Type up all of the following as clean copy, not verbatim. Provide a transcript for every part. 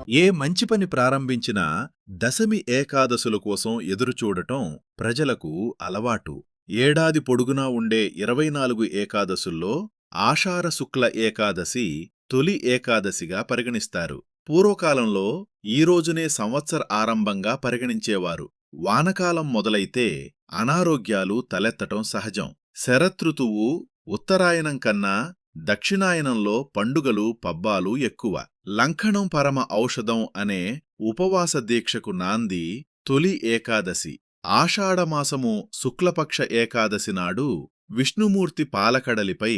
ఏ మంచి పని ప్రారంభించినా దశమి ఏకాదశుల కోసం ఎదురుచూడటం ప్రజలకు అలవాటు. ఏడాది పొడుగునా ఉండే 24 ఏకాదశుల్లో ఆషాఢ శుక్ల ఏకాదశి తొలి ఏకాదశిగా పరిగణిస్తారు. పూర్వకాలంలో ఈ రోజునే సంవత్సర ఆరంభంగా పరిగణించేవారు. వానకాలం మొదలైతే అనారోగ్యాలు తలెత్తటం సహజం. శరదృతువు ఉత్తరాయణం కన్నా దక్షిణాయనంలో పండుగలు పబ్బాలు ఎక్కువ. లంఘనం పరమ ఔషధం అనే ఉపవాస దీక్షకు నాంది తొలి ఏకాదశి. ఆషాఢమాసము శుక్లపక్ష ఏకాదశి నాడు విష్ణుమూర్తి పాలకడలిపై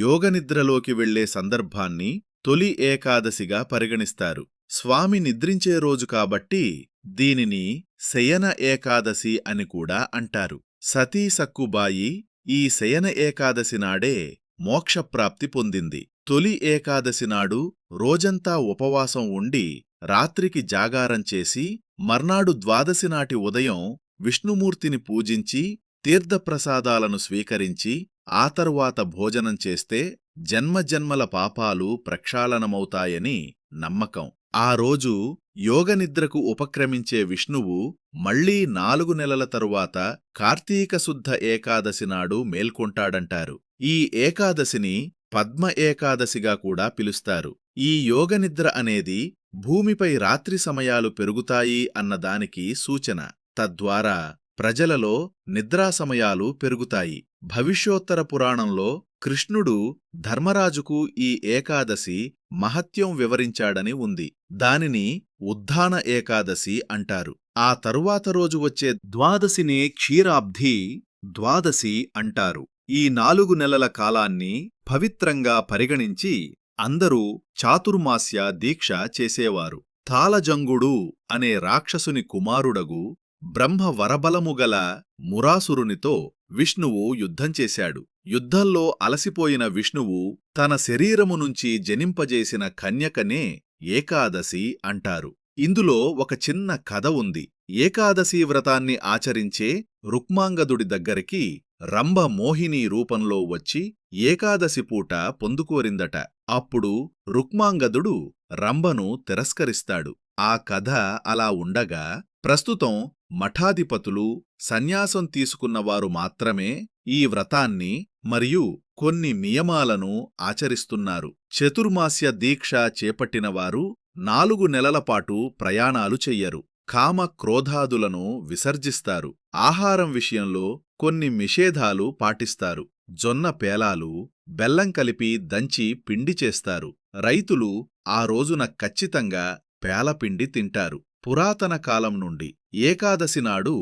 యోగనిద్రలోకి వెళ్లే సందర్భాన్ని తొలి ఏకాదశిగా పరిగణిస్తారు. స్వామి నిద్రించే రోజు కాబట్టి దీనిని శయన ఏకాదశి అని కూడా అంటారు. సతీ సక్కుబాయి ఈ శయన ఏకాదశి నాడే మోక్షప్రాప్తి పొందింది. తొలి ఏకాదశి నాడు రోజంతా ఉపవాసం ఉండి రాత్రికి జాగారం చేసి మర్నాడు ద్వాదశి నాటి ఉదయం విష్ణుమూర్తిని పూజించి తీర్థప్రసాదాలను స్వీకరించి ఆ తరువాత భోజనం చేస్తే జన్మజన్మల పాపాలు ప్రక్షాళనమవుతాయని నమ్మకం. ఆ రోజు యోగనిద్రకు ఉపక్రమించే విష్ణువు మళ్లీ 4 నెలల తరువాత కార్తీక శుద్ధ ఏకాదశి నాడు మేల్కొంటాడంటారు. ఈ ఏకాదశిని పద్మ ఏకాదశిగా కూడా పిలుస్తారు. ఈ యోగనిద్ర అనేది భూమిపై రాత్రి సమయాలు పెరుగుతాయి అన్నదానికి సూచన. తద్వారా ప్రజలలో నిద్రా సమయాలు పెరుగుతాయి. భవిష్యోత్తర పురాణంలో కృష్ణుడు ధర్మరాజుకు ఈ ఏకాదశి మహత్యం వివరించాడని ఉంది. దానిని ఉద్ధాన ఏకాదశి అంటారు. ఆ తరువాత రోజు వచ్చే ద్వాదశినే క్షీరాబ్ధి ద్వాదశి అంటారు. ఈ 4 నెలల కాలాన్ని పవిత్రంగా పరిగణించి అందరూ చాతుర్మాస్య దీక్ష చేసేవారు. తాళజంగుడు అనే రాక్షసుని కుమారుడగు బ్రహ్మ వరబలముగల మురాసురునితో విష్ణువు యుద్ధం చేశాడు. యుద్ధంలో అలసిపోయిన విష్ణువు తన శరీరము నుంచి జనింపజేసిన కన్యకనే ఏకాదశి అంటారు. ఇందులో ఒక చిన్న కథ ఉంది. ఏకాదశి వ్రతాన్ని ఆచరించే రుక్మాంగదుడి దగ్గరికి రంభ మోహిని రూపంలో వచ్చి ఏకాదశి పూట పొందుకోరిందట. అప్పుడు రుక్మాంగదుడు రంభను తిరస్కరిస్తాడు. ఆ కథ అలా ఉండగా ప్రస్తుతం మఠాధిపతులు, సన్యాసం తీసుకున్నవారు మాత్రమే ఈ వ్రతాన్ని మరియు కొన్ని నియమాలను ఆచరిస్తున్నారు. చతుర్మాస్య దీక్ష చేపట్టినవారు 4 నెలలపాటు ప్రయాణాలు చెయ్యరు. కామ క్రోధాదులను విసర్జిస్తారు. ఆహారం విషయంలో కొన్ని నిషేధాలు పాటిస్తారు. జొన్న పేలాలు, బెల్లం కలిపి దంచి పిండి చేస్తారు. రైతులు ఆ రోజున ఖచ్చితంగా పేలపిండి తింటారు. పురాతన కాలం నుండి ఏకాదశి నాడు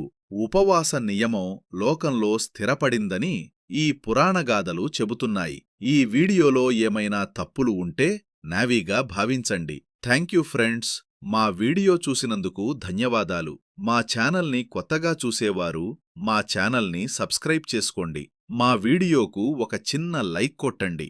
ఉపవాస నియమం లోకంలో స్థిరపడిందని ఈ పురాణగాథలు చెబుతున్నాయి. ఈ వీడియోలో ఏమైనా తప్పులు ఉంటే నావిగా భావించండి. Thank you friends. మా వీడియో చూసినందుకు ధన్యవాదాలు. మా ఛానల్ని కొత్తగా చూసేవారు మా ఛానల్ని సబ్స్క్రైబ్ చేసుకోండి. మా వీడియోకు ఒక చిన్న లైక్ కొట్టండి.